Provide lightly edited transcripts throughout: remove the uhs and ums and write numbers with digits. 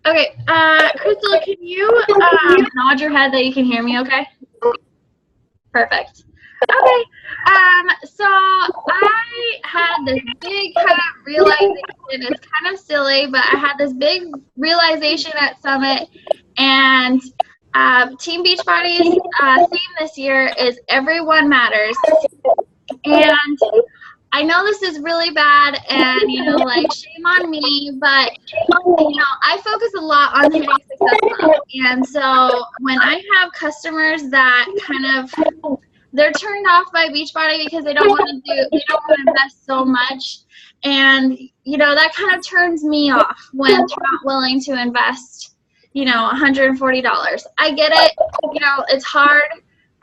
Okay, Crystal, can you nod your head that you can hear me okay? Perfect. Okay, so I had this big kind of realization. It's kind of silly, but I had this big realization at Summit, and Team Beachbody's theme this year is Everyone Matters. And I know this is really bad and, like, shame on me, but, I focus a lot on hitting success level. And so when I have customers that kind of, they're turned off by Beachbody because they don't want to invest so much. And, that kind of turns me off when they're not willing to invest, $140. I get it. It's hard.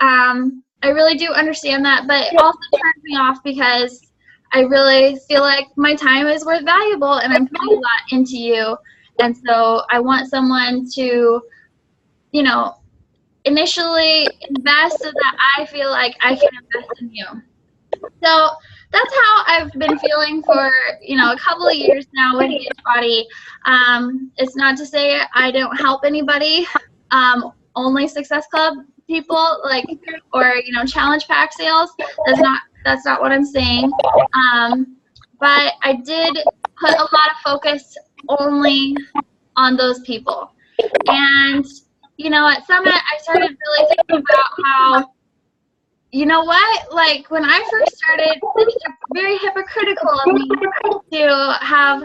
I really do understand that, but it also turns me off because I really feel like my time is worth valuable and I'm putting a lot into you. And so I want someone to, initially invest so that I feel like I can invest in you. So that's how I've been feeling for, a couple of years now with Beachbody. It's not to say I don't help anybody, only Success Club people, or challenge pack sales. That's not what I'm saying. But I did put a lot of focus only on those people. And at Summit I started really thinking about how, when I first started, it's very hypocritical of me to have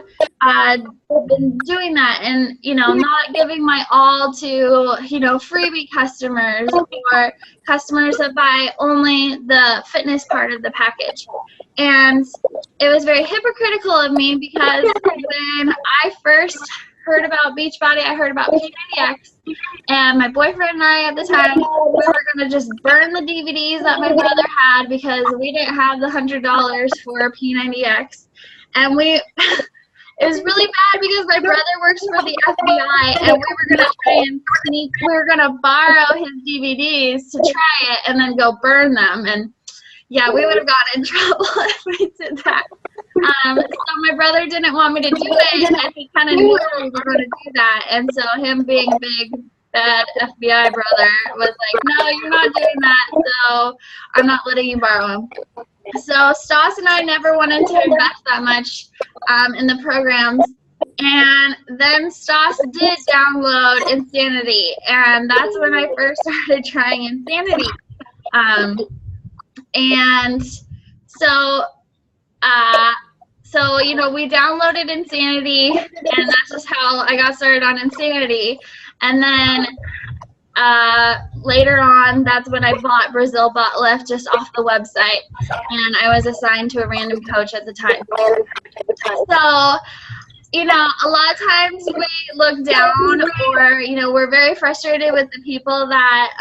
been doing that and, not giving my all to, freebie customers or customers that buy only the fitness part of the package. And it was very hypocritical of me because when I first heard about Beachbody, I heard about P90X, and my boyfriend and I at the time, we were going to just burn the DVDs that my brother had because we didn't have the $100 for P90X. And it was really bad because my brother works for the FBI, and we were going to try and we were going to borrow his DVDs to try it and then go burn them. And yeah, we would have gotten in trouble if we did that. So my brother didn't want me to do it, and he kind of knew we were going to do that. And so him being big, bad FBI brother was like, no, you're not doing that, so I'm not letting you borrow them. So Stas and I never wanted to invest that much in the programs. And then Stas did download Insanity, and that's when I first started trying Insanity. And so, we downloaded Insanity, and that's just how I got started on Insanity. And then later on, that's when I bought Brazil Butt Lift just off the website, and I was assigned to a random coach at the time. So, a lot of times we look down, or, we're very frustrated with the people that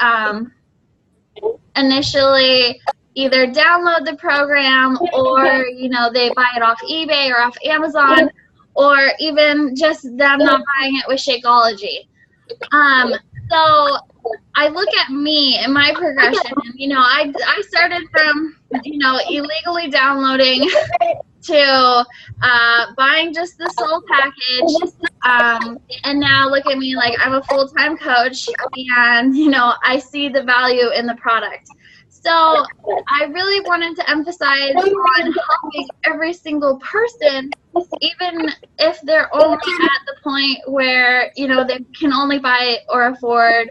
initially either download the program or, they buy it off eBay or off Amazon, or even just them not buying it with Shakeology. So I look at me and my progression, and, I started from, illegally downloading to buying just the Soul package, and now look at me, like I'm a full-time coach, and, I see the value in the product. So I really wanted to emphasize on helping every single person, even if they're only at the point where, they can only buy or afford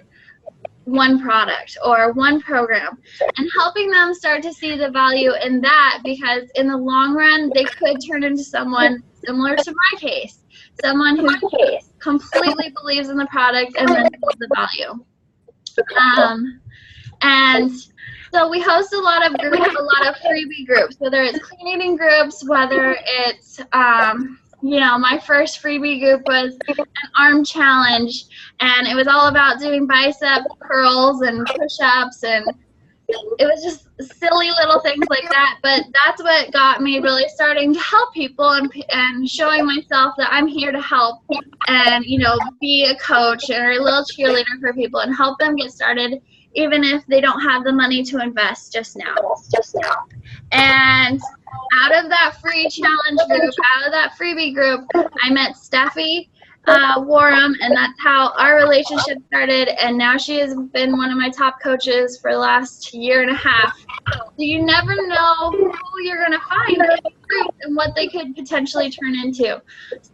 one product or one program, and helping them start to see the value in that, because in the long run, they could turn into someone similar to my case, someone who completely believes in the product and then sees the value. And so we host a lot of groups, a lot of freebie groups, whether it's clean eating groups, whether it's, my first freebie group was an arm challenge, and it was all about doing bicep curls and push-ups, and it was just silly little things like that. But that's what got me really starting to help people and showing myself that I'm here to help and, be a coach or a little cheerleader for people and help them get started, even if they don't have the money to invest just now. And out of that free challenge group, out of that freebie group, I met Steffi, wore them, and that's how our relationship started. And now she has been one of my top coaches for the last year and a half. So you never know who you're going to find in the group and what they could potentially turn into.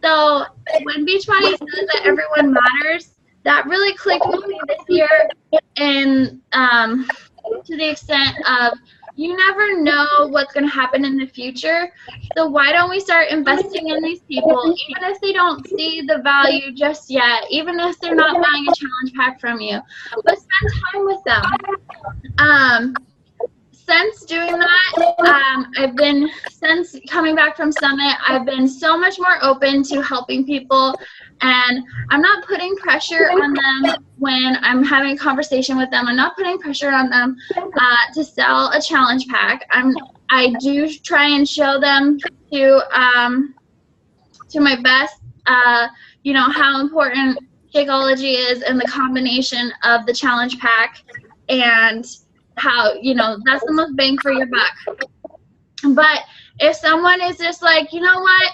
So when Beachbody says that everyone matters, that really clicked with me this year, and to the extent of you never know what's going to happen in the future. So why don't we start investing in these people, even if they don't see the value just yet, even if they're not buying a challenge pack from you, but spend time with them. Since doing that, since coming back from Summit, I've been so much more open to helping people, and I'm not putting pressure on them when I'm having a conversation with them. I'm not putting pressure on them to sell a challenge pack. I do try and show them to my best, how important Shakeology is and the combination of the challenge pack, and how, that's the most bang for your buck. But if someone is just like, you know what,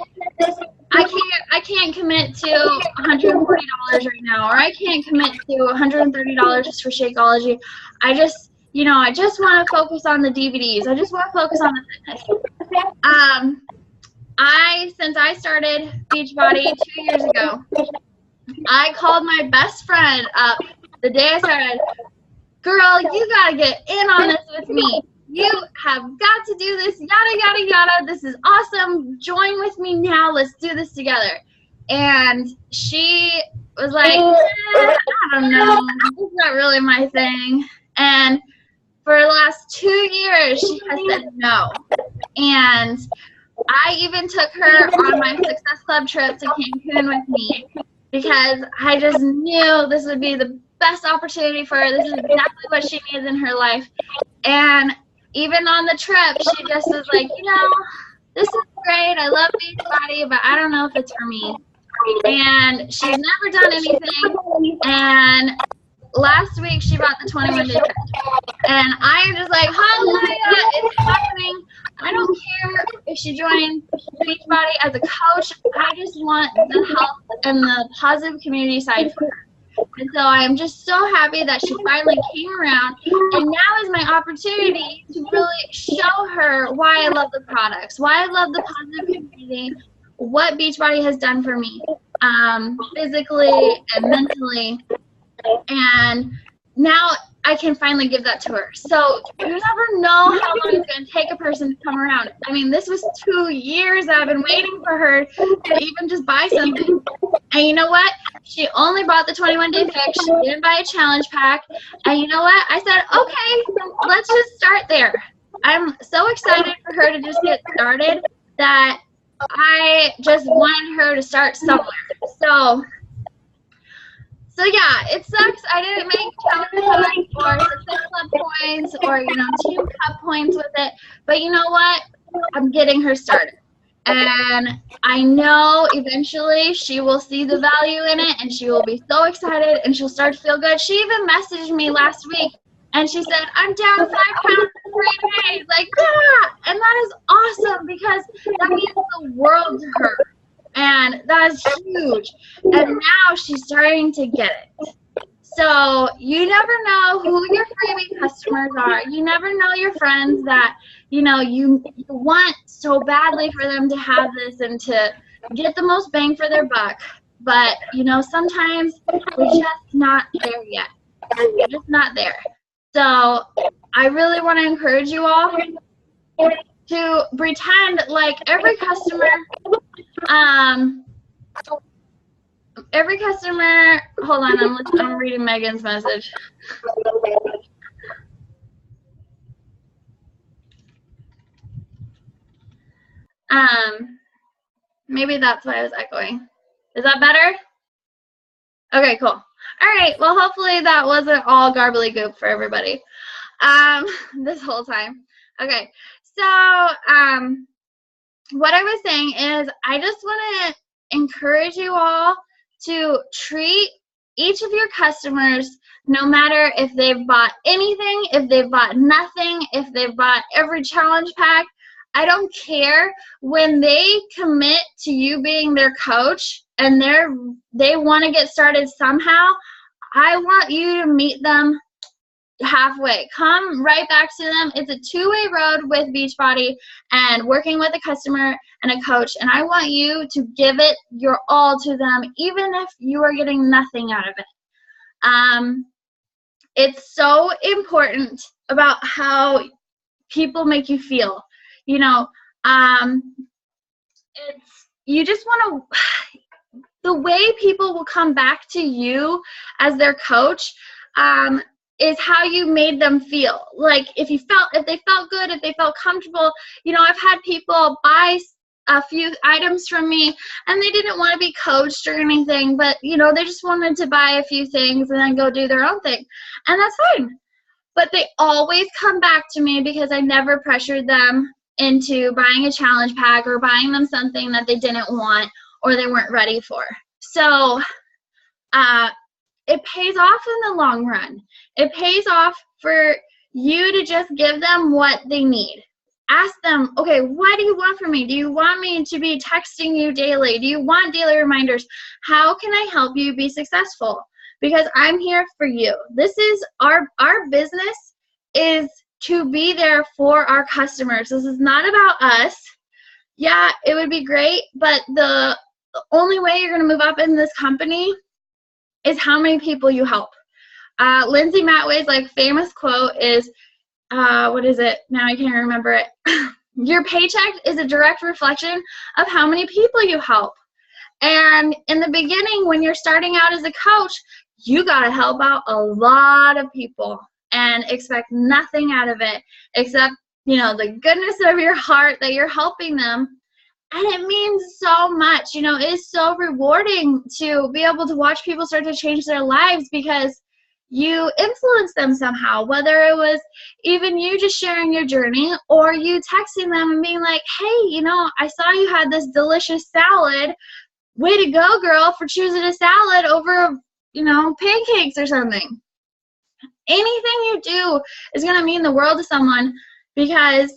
I can't commit to $140 right now, or I can't commit to $130 just for Shakeology. I just want to focus on the DVDs. I just want to focus on the fitness. Since I started Beachbody 2 years ago, I called my best friend up the day I started. Girl, you gotta get in on this with me. You have got to do this, yada, yada, yada. This is awesome. Join with me now. Let's do this together. And she was like, I don't know. This is not really my thing. And for the last 2 years, she has said no. And I even took her on my Success Club trip to Cancun with me, because I just knew this would be the best opportunity for her. This is exactly what she needs in her life. And even on the trip, she just was like, this is great. I love Beachbody, but I don't know if it's for me. And she's never done anything. And last week, she bought the 21-day trip. And I am just like, hallelujah, it's happening. I don't care if she joins Beachbody as a coach. I just want the health and the positive community side for her. And so I am just so happy that she finally came around, and now is my opportunity to really show her why I love the products, why I love the positive community, what Beachbody has done for me, physically and mentally. And now I can finally give that to her. So you never know how long it's going to take a person to come around. I mean, this was 2 years that I've been waiting for her to even just buy something. And you know what? She only bought the 21-day fix. She didn't buy a challenge pack. And you know what? I said, okay, let's just start there. I'm so excited for her to just get started that I just wanted her to start somewhere. So yeah, it sucks I didn't make challenge points or Success Club points or, Team Cup points with it. But you know what? I'm getting her started. And I know eventually she will see the value in it, and she will be so excited, and she'll start to feel good. She even messaged me last week, and she said, I'm down 5 pounds in 3 days. Like, yeah! And that is awesome, because that means the world to her. And that is huge. And now she's starting to get it. So you never know who your freebie customers are. You never know your friends that, you want so badly for them to have this and to get the most bang for their buck. But, sometimes we're just not there yet. We're just not there. So I really want to encourage you all to pretend like every customer, hold on, I'm reading Megan's message. Maybe that's why I was echoing. Is that better? Okay, cool. All right, well, hopefully that wasn't all garbly goop for everybody this whole time. Okay, so what I was saying is I just want to encourage you all to treat each of your customers, no matter if they've bought anything, if they've bought nothing, if they've bought every challenge pack. I don't care when they commit to you being their coach and they want to get started somehow. I want you to meet them halfway. Come right back to them. It's a two-way road with Beachbody and working with a customer and a coach. And I want you to give it your all to them, even if you are getting nothing out of it. It's so important about how people make you feel. You know, you just want to, the way people will come back to you as their coach, is how you made them feel. Like if they felt good, if they felt comfortable. You know, I've had people buy a few items from me and they didn't want to be coached or anything, but you know, they just wanted to buy a few things and then go do their own thing. And that's fine. But they always come back to me because I never pressured them into buying a challenge pack or buying them something that they didn't want or they weren't ready for. So, it pays off in the long run. It pays off for you to just give them what they need. Ask them, okay, what do you want from me? Do you want me to be texting you daily? Do you want daily reminders? How can I help you be successful? Because I'm here for you. This is our business is to be there for our customers. This is not about us. Yeah, it would be great, but the only way you're going to move up in this company is how many people you help. Lindsay Matway's famous quote is, what is it? Now I can't remember it. Your paycheck is a direct reflection of how many people you help. And in the beginning, when you're starting out as a coach, you got to help out a lot of people and expect nothing out of it except, you know, the goodness of your heart that you're helping them. And it means so much. You know, it is so rewarding to be able to watch people start to change their lives because you influence them somehow, whether it was even you just sharing your journey or you texting them and being like, hey, you know, I saw you had this delicious salad. Way to go, girl, for choosing a salad over, you know, pancakes or something. Anything you do is going to mean the world to someone because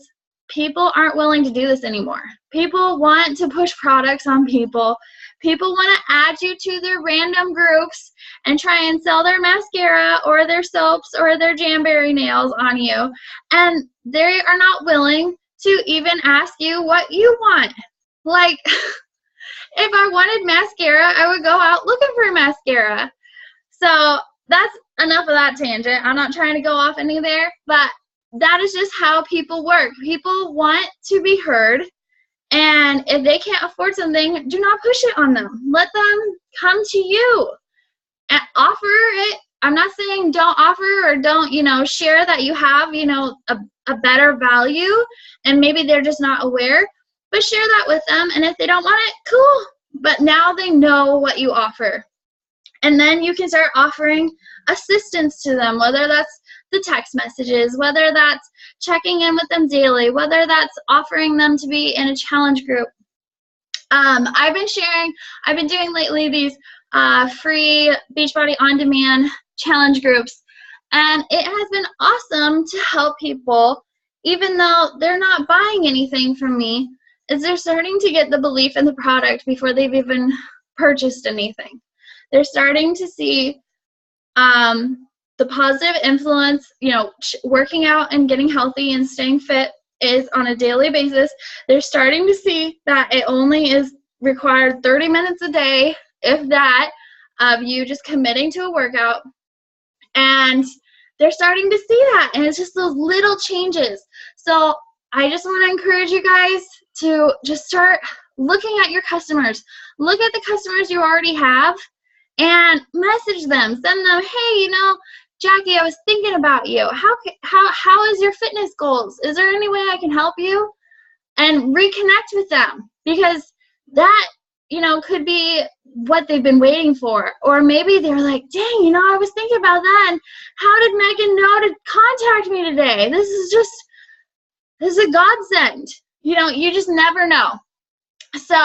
people aren't willing to do this anymore. People want to push products on people. People want to add you to their random groups and try and sell their mascara or their soaps or their jamberry nails on you. And they are not willing to even ask you what you want. Like, if I wanted mascara, I would go out looking for mascara. So that's enough of that tangent. I'm not trying to go off any there, but that is just how people work. People want to be heard, and if they can't afford something, do not push it on them. Let them come to you and offer it. I'm not saying don't offer or don't, you know, share that you have, you know, a better value, and maybe they're just not aware, but share that with them, and if they don't want it, cool. But now they know what you offer. And then you can start offering assistance to them, whether that's the text messages, whether that's checking in with them daily, whether that's offering them to be in a challenge group. I've been doing lately these free Beachbody on-demand challenge groups, and it has been awesome to help people, even though they're not buying anything from me, is they're starting to get the belief in the product before they've even purchased anything. They're starting to see the positive influence, you know, working out and getting healthy and staying fit is on a daily basis. They're starting to see that it only is required 30 minutes a day, if that, of you just committing to a workout. And they're starting to see that, and it's just those little changes. So I just want to encourage you guys to just start looking at your customers. Look at the customers you already have and message them. Send them, hey, you know, Jackie, I was thinking about you. How is your fitness goals? Is there any way I can help you? And reconnect with them, because that, you know, could be what they've been waiting for. Or maybe they're like, dang, you know, I was thinking about that, and how did Megan know to contact me today? This is a godsend. You know, you just never know. So,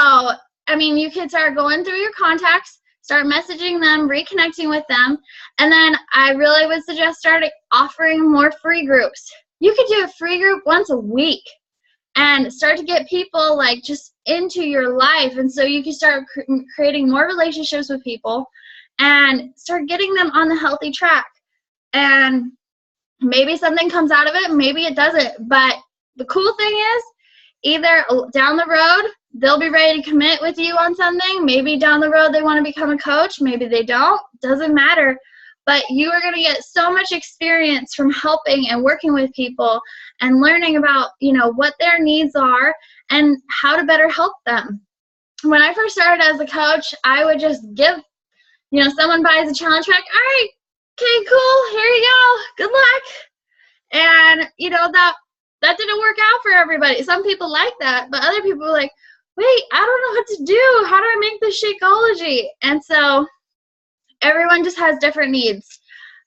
I mean, you can start going through your contacts, start messaging them, reconnecting with them, and then I really would suggest starting offering more free groups. You could do a free group once a week, and start to get people like just into your life. And so you can start creating more relationships with people and start getting them on the healthy track. And maybe something comes out of it, maybe it doesn't. But the cool thing is, either down the road, they'll be ready to commit with you on something. Maybe down the road they want to become a coach. Maybe they don't. Doesn't matter. But you are going to get so much experience from helping and working with people and learning about, you know, what their needs are and how to better help them. When I first started as a coach, I would just give, you know, someone buys a challenge pack. All right, okay, cool. Here you go. Good luck. And, you know, that didn't work out for everybody. Some people like that, but other people were like, wait, I don't know what to do. How do I make this Shakeology? And so everyone just has different needs.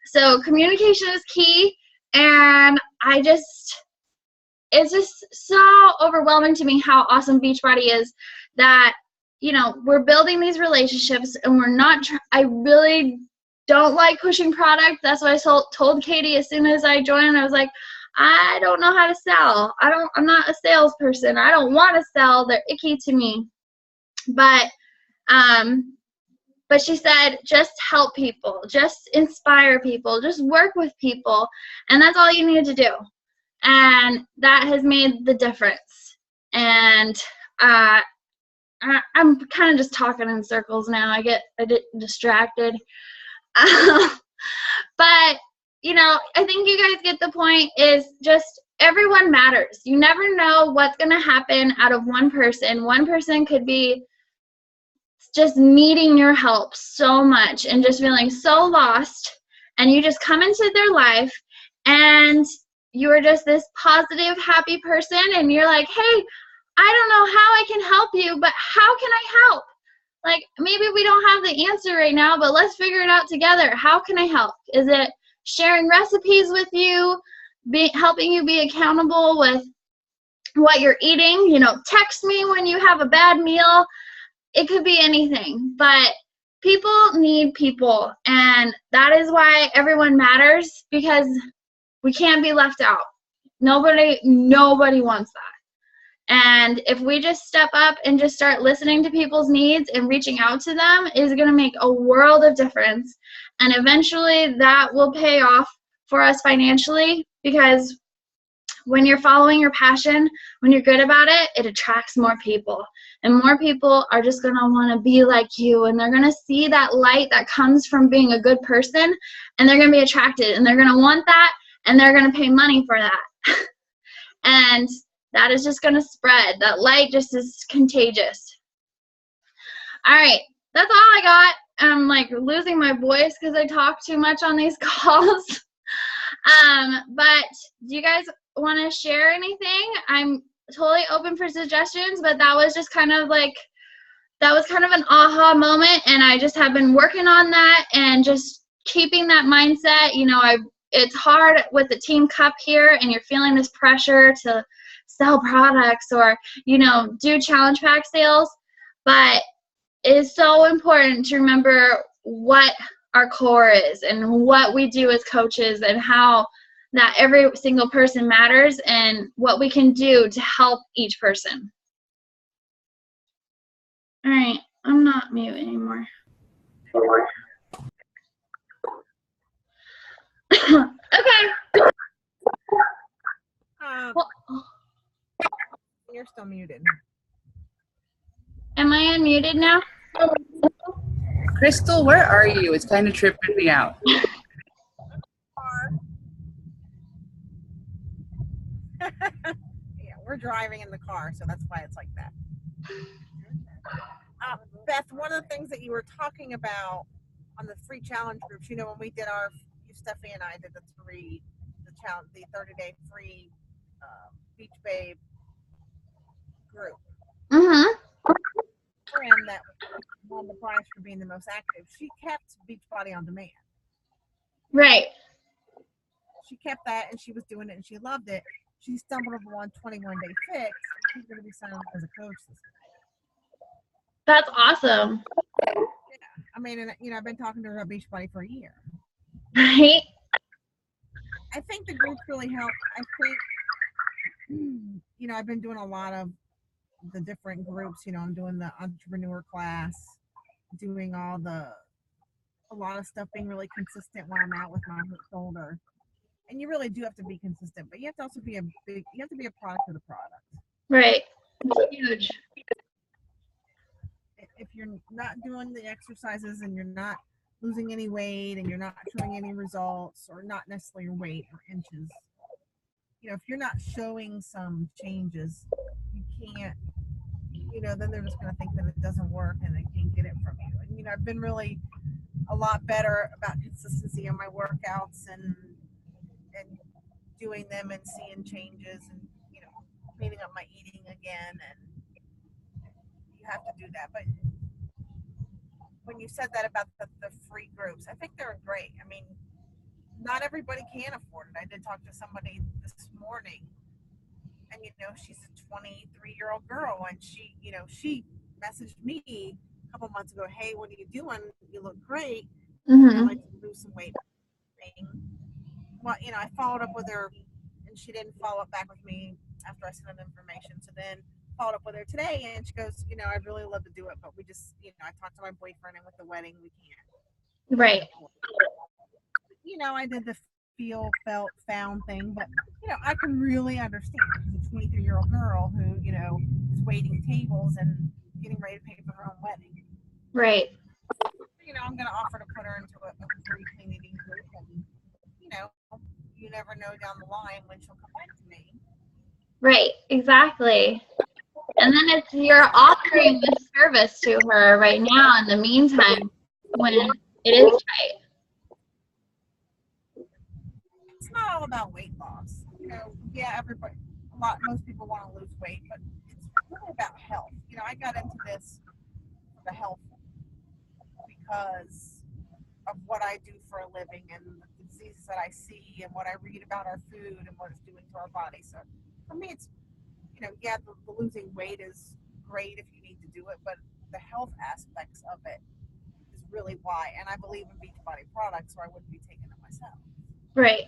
So communication is key. And it's just so overwhelming to me how awesome Beachbody is, that, you know, we're building these relationships, and we're not, I really don't like pushing product. That's what I told Katie as soon as I joined. I was like, I don't know how to sell. I'm not a salesperson. I don't want to sell. They're icky to me. But she said, just help people, just inspire people, just work with people. And that's all you need to do. And that has made the difference. And I'm kind of just talking in circles now. I get distracted. But, you know, I think you guys get the point, is just everyone matters. You never know what's going to happen out of one person. One person could be just needing your help so much and just feeling so lost, and you just come into their life and you're just this positive, happy person, and you're like, hey, I don't know how I can help you, but how can I help? Like, maybe we don't have the answer right now, but let's figure it out together. How can I help? Is it sharing recipes with you, helping you be accountable with what you're eating? You know, text me when you have a bad meal. It could be anything, but people need people, and that is why everyone matters, because we can't be left out. Nobody wants that. And if we just step up and just start listening to people's needs and reaching out to them, is going to make a world of difference. And eventually that will pay off for us financially, because when you're following your passion, when you're good about it, it attracts more people. And more people are just going to want to be like you, and they're going to see that light that comes from being a good person, and they're going to be attracted, and they're going to want that, and they're going to pay money for that. And that is just going to spread. That light just is contagious. All right, that's all I got. I'm like losing my voice because I talk too much on these calls. But do you guys want to share anything? I'm totally open for suggestions, but that was just kind of like, that was kind of an aha moment, and I just have been working on that and just keeping that mindset. You know, it's hard with the Team Cup here, and you're feeling this pressure to sell products or, you know, do challenge pack sales, but it is so important to remember what our core is and what we do as coaches, and how that every single person matters, and what we can do to help each person. All right, I'm not mute anymore. Okay. You're still muted. Am I unmuted now? Crystal, where are you? It's kind of tripping me out. Yeah, we're driving in the car, so that's why it's like that. Beth, one of the things that you were talking about on the free challenge groups, you know, when we did Stephanie and I did the 30-day free Beach Babe group. Mm-hmm. Friend that won the prize for being the most active, she kept Beachbody on demand. Right. She kept that, and she was doing it, and she loved it. She stumbled upon 21-day fix. She's going to be signed up as a coach this week. That's awesome. Yeah, I mean, and you know, I've been talking to her about Beachbody for a year. Right. I think the groups really help. I think you know, I've been doing a lot of the different groups. You know, I'm doing the entrepreneur class, doing a lot of stuff, being really consistent when I'm out with my shoulder. And you really do have to be consistent, but you have to also be you have to be a product of the product. Right. It's huge. If you're not doing the exercises and you're not losing any weight and you're not showing any results, or not necessarily weight or inches, you know, if you're not showing some changes, you can't, you know, then they're just going to think that it doesn't work and they can't get it from you. And, you know, I've been really a lot better about consistency on my workouts and doing them and seeing changes, and, you know, cleaning up my eating again. And you have to do that. But when you said that about the free groups, I think they're great. I mean, not everybody can afford it. I did talk to somebody this morning, and, you know, she's a 23-year-old girl, and she, you know, she messaged me a couple months ago, hey, what are you doing? You look great. I'd like to lose some weight. Well, you know, I followed up with her, and she didn't follow up back with me after I sent her the information. So then followed up with her today, and she goes, you know, I'd really love to do it, but we just, you know, I talked to my boyfriend, and with the wedding, we can't. Right. You know, I did the feel, felt, found thing, but, you know, I can really understand. She's a 23-year-old girl who, you know, is waiting tables and getting ready to pay for her own wedding. Right. You know, I'm going to offer to put her into a free clean eating group, and, you know, you never know down the line when she'll come back to me. Right. Exactly. And then it's you're offering this service to her right now in the meantime when it is tight. It's not all about weight loss. You know, yeah, most people want to lose weight, but it's really about health. You know, I got into this for the health because of what I do for a living and the diseases that I see and what I read about our food and what it's doing to our body. So for me, it's, you know, yeah, the losing weight is great if you need to do it, but the health aspects of it is really why. And I believe in Beachbody products, or I wouldn't be taking it myself. Right.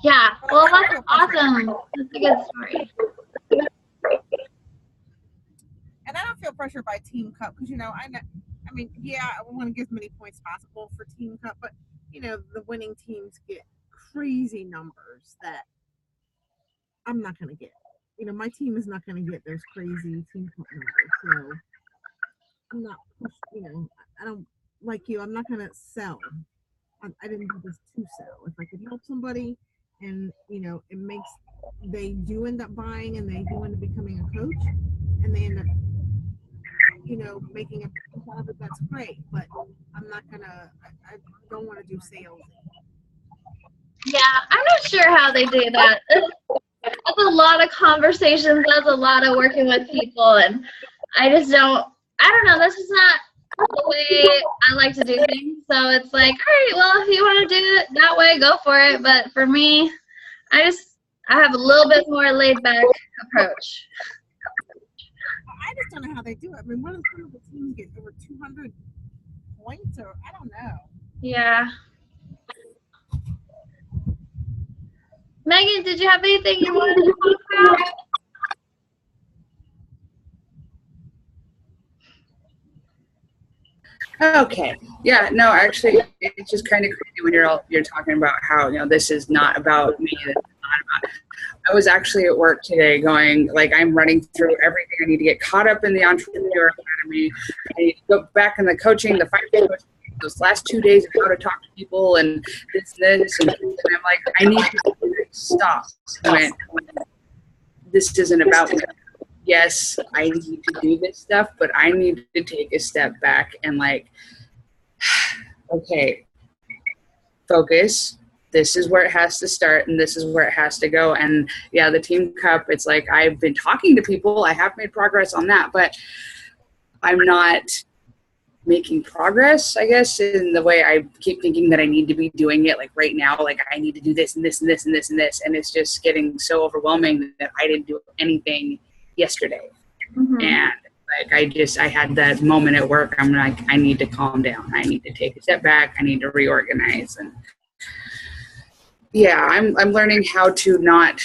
Yeah. Well, that's awesome. That's a good story. And I don't feel pressured by Team Cup because, you know, I mean, yeah, I want to give as many points possible for Team Cup, but, you know, the winning teams get crazy numbers that I'm not going to get. You know, my team is not going to get those crazy Team Cup numbers. So I'm not, you know, I don't, like you, I'm not going to sell. I didn't do this to sell. If I could help somebody and, you know, they do end up buying and they do end up becoming a coach and they end up, you know, making a profit, that's great. But I'm not gonna, I don't want to do sales. Yeah, I'm not sure how they do that. That's a lot of conversations. That's a lot of working with people, and I don't know. This is not the way I like to do things. So it's like, all right, well, if you want to do it that way, go for it. But for me, I have a little bit more laid back approach. I just don't know how they do it. I mean, what does some of the teams get over 200 points, or I don't know. Yeah. Megan, did you have anything you wanted to talk Oh, okay. Yeah, no, actually, it's just kind of crazy when you're talking about how, you know, this is not about me. This is not about. I was actually at work today going, like, I'm running through everything. I need to get caught up in the Entrepreneur Academy. I need to go back in the coaching, the 5 days, those last 2 days of how to talk to people and this. And I'm like, I need to stop. This isn't about me. Yes, I need to do this stuff, but I need to take a step back and, like, okay, focus. This is where it has to start and this is where it has to go. And yeah, the Team Cup, it's like I've been talking to people. I have made progress on that, but I'm not making progress, I guess, in the way I keep thinking that I need to be doing it, like right now, like I need to do this and this and this and this and this. And it's just getting so overwhelming that I didn't do anything yesterday. Mm-hmm. And like I had that moment at work. I'm like, I need to calm down. I need to take a step back. I need to reorganize. And yeah, I'm learning how to not.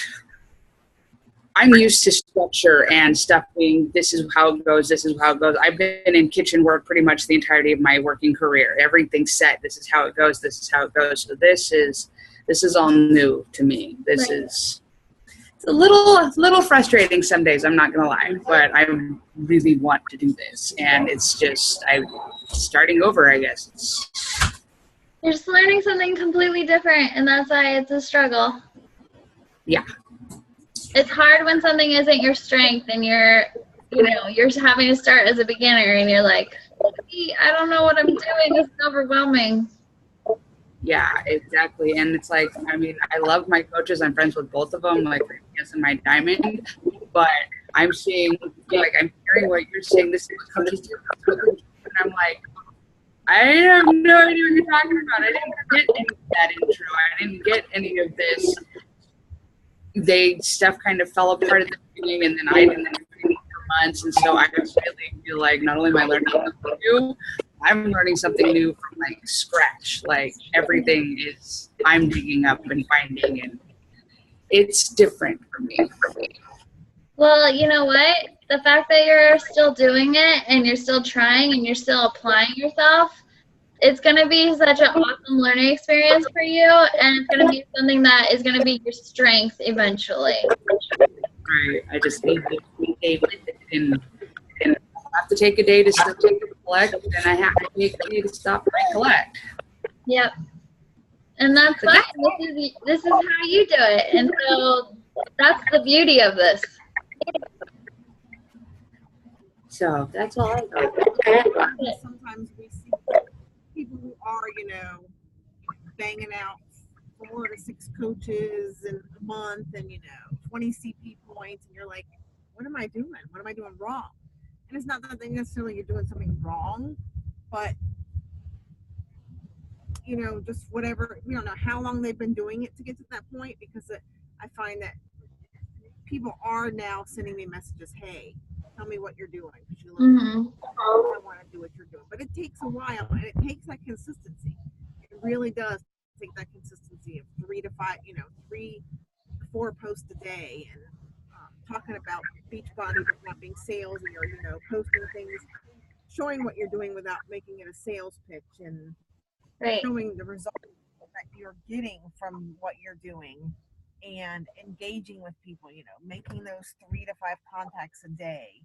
I'm used to structure and stuff being, this is how it goes, this is how it goes. I've been in kitchen work pretty much the entirety of my working career. Everything's set. This is how it goes. This is how it goes. So this is all new to me. This Right. is it's a little frustrating some days, I'm not gonna lie, but I really want to do this, and it's just I'm starting over, I guess. You're just learning something completely different, and that's why it's a struggle. Yeah. It's hard when something isn't your strength and you're having to start as a beginner and you're like, I don't know what I'm doing. It's overwhelming. Yeah, exactly. And it's like, I mean, I love my coaches. I'm friends with both of them, like yes and my diamond. But I'm seeing, like, I'm hearing what you're saying. This is what coaches do. And I'm like, I have no idea what you're talking about. I didn't get any of that intro. I didn't get any of this. Stuff kind of fell apart at the beginning, and then I didn't for months. And so I really feel like not only am I learning something new, I'm learning something new from like scratch. Like everything is I'm digging up and finding, and it's different for me. Well, you know what? The fact that you're still doing it and you're still trying and you're still applying yourself, it's going to be such an awesome learning experience for you, and it's going to be something that is going to be your strength eventually. Right. I just need to be able and I have to take a day to stop and collect, and I have to take a day to stop and collect. Yep. And that's fine. This is how you do it. And so that's the beauty of this. So that's all I got. Sometimes we see people who are, banging out 4 to 6 coaches in a month and, 20 CP points, and you're like, what am I doing? What am I doing wrong? And it's not that necessarily you're doing something wrong, but just whatever, we don't know how long they've been doing it to get to that point, because I find that people are now sending me messages, hey, tell me what you're doing, because you look I want to do what you're doing. But it takes a while, and it takes that consistency. It really does take that consistency of 3 to 5, 3 to 4 posts a day, and talking about Beachbody but not being salesy, or posting things, showing what you're doing without making it a sales pitch, and showing the results that you're getting from what you're doing, and engaging with people, making those 3 to 5 contacts a day,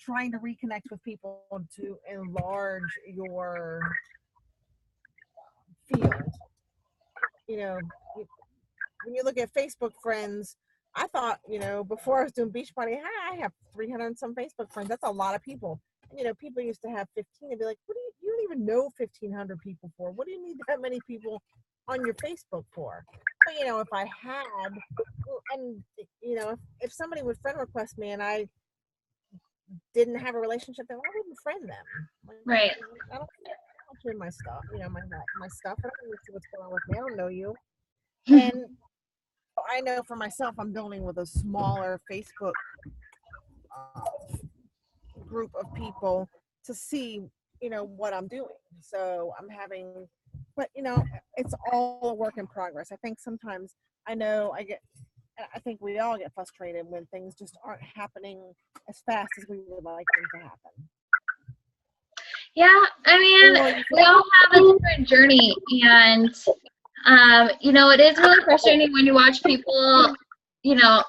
trying to reconnect with people to enlarge your field. When you look at Facebook friends, I thought, before I was doing Beachbody, I have 300 and some Facebook friends. That's a lot of people. And, people used to have 15 and be like, you don't even know 1,500 people for? What do you need that many people on your Facebook for? But, if I had, and, if somebody would friend request me and I didn't have a relationship, then I wouldn't friend them. Right. I don't share my stuff, my stuff. I don't need to see what's going on with me. I don't know you. And I know for myself, I'm building with a smaller Facebook group of people to see, what I'm doing. So I'm having, but, it's all a work in progress. I think sometimes I think we all get frustrated when things just aren't happening as fast as we would like them to happen. Yeah, I mean, we all have a different journey, and it is really frustrating when you watch people,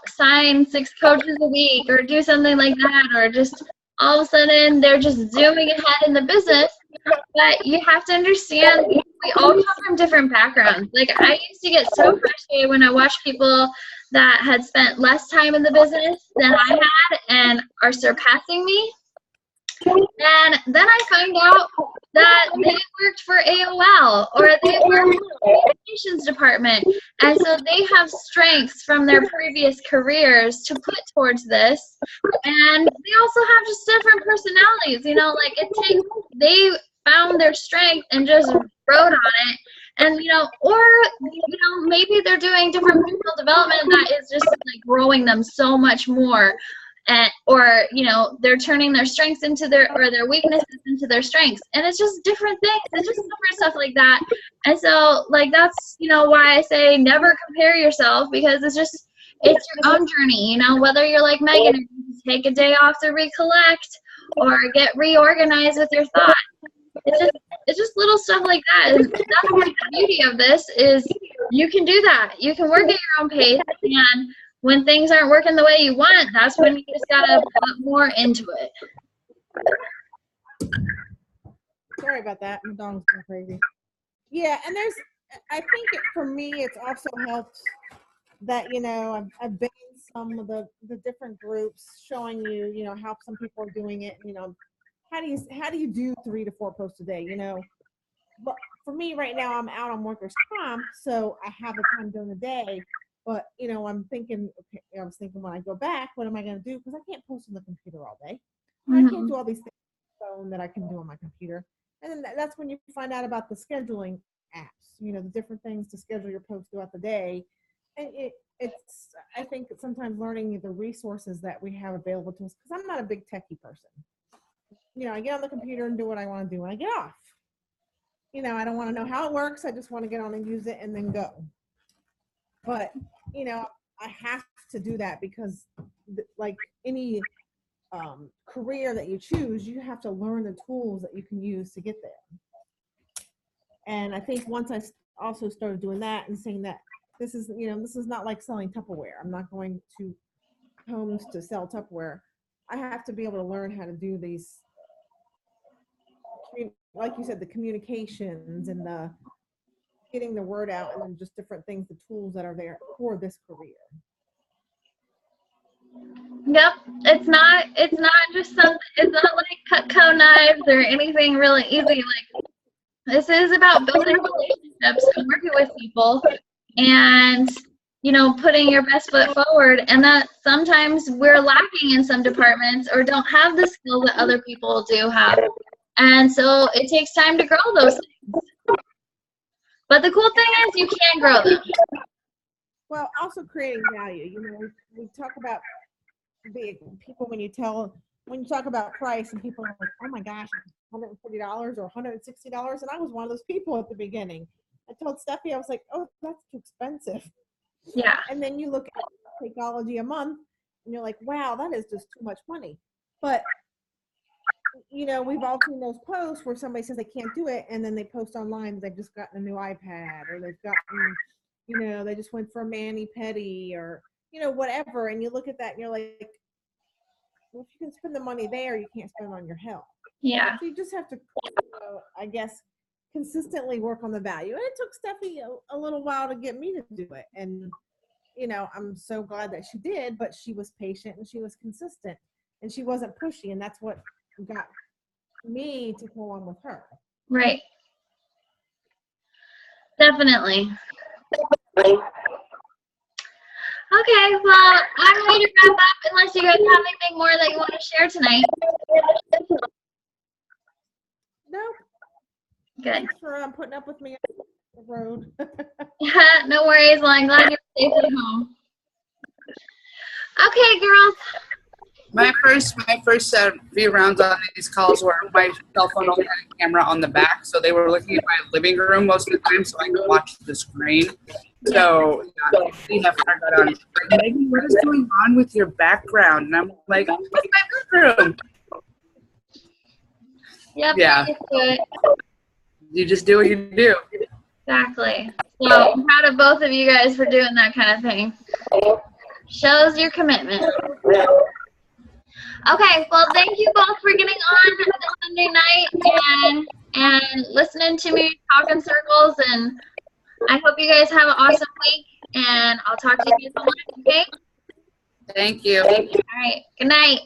sign 6 coaches a week or do something like that, or just all of a sudden they're just zooming ahead in the business. But you have to understand, we all come from different backgrounds. Like, I used to get so frustrated when I watched people that had spent less time in the business than I had and are surpassing me. And then I find out that they worked for AOL, or they worked for the communications department. And so they have strengths from their previous careers to put towards this. And they also have just different personalities, they found their strength and just wrote on it. And, maybe they're doing different personal development that is just like growing them so much more. or you know, they're turning their strengths into their weaknesses into their strengths, and it's just different things. It's just different stuff like that. And so like that's, you know, why I say never compare yourself, because it's your own journey, you know, whether you're like Megan and you take a day off to recollect or get reorganized with your thoughts. It's just little stuff like that. And that's the beauty of this is you can do that. You can work at your own pace, and when things aren't working the way you want, that's when you just gotta put more into it. Sorry about that. My dog's going crazy. Yeah, and I think for me, it's also helped that, you know, I've been in some of the different groups showing you, you know, how some people are doing it. You know, how do you do 3 to 4 posts a day? You know, but for me right now, I'm out on workers' comp, so I have the time during the day. But you know, I was thinking when I go back, what am I going to do? Because I can't post on the computer all day. I can't do all these things on the phone that I can do on my computer. And then that's when you find out about the scheduling apps. You know, the different things to schedule your posts throughout the day. And it's I think sometimes learning the resources that we have available to us, because I'm not a big techie person. You know, I get on the computer and do what I want to do when I get off. You know, I don't want to know how it works. I just want to get on and use it and then go. But, you know, I have to do that because like any career that you choose, you have to learn the tools that you can use to get there. And I think once I also started doing that and saying that this is not like selling Tupperware. I'm not going to homes to sell Tupperware. I have to be able to learn how to do these, like you said, the communications and the getting the word out, and then just different things, the tools that are there for this career. Yep, it's not just something. It's not like Cutco knives or anything really easy. Like, this is about building relationships and working with people, and you know, putting your best foot forward. And that sometimes we're lacking in some departments or don't have the skills that other people do have, and so it takes time to grow those things. But the cool thing is you can grow them. Well, also creating value. You know, we talk about people when you talk about price, and people are like, oh my gosh, $140 or $160. And I was one of those people at the beginning. I told Steffi, I was like, oh, that's too expensive. Yeah. And then you look at ecology a month and you're like, wow, that is just too much money. But you know, we've all seen those posts where somebody says they can't do it, and then they post online that they've just gotten a new iPad, or they've gotten, you know, they just went for a mani-pedi, or, you know, whatever. And you look at that and you're like, well, if you can spend the money there, you can't spend it on your health. Yeah. So you just have to, I guess, consistently work on the value. And it took Steffi a little while to get me to do it. And, you know, I'm so glad that she did, but she was patient and she was consistent and she wasn't pushy. And that's what got me to go on with her. Right. Definitely. Okay, well, I'm ready to wrap up unless you guys have anything more that you want to share tonight. No. Good. Thanks for putting up with me on the road. No worries. Well, I'm glad you're safe at home. Okay, girls. My first few rounds on these calls were my cell phone only had a camera on the back, so they were looking at my living room most of the time, so I could watch the screen. So we have got on. Megan, what is going on with your background? And I'm like, that's my bedroom. Yep. Yeah. Good. You just do what you do. Exactly. So I'm proud of both of you guys for doing that kind of thing. Shows your commitment. Okay, well, thank you both for getting on this Sunday night and listening to me talk in circles. And I hope you guys have an awesome week. And I'll talk to you guys online, okay? Thank you. All right. Good night.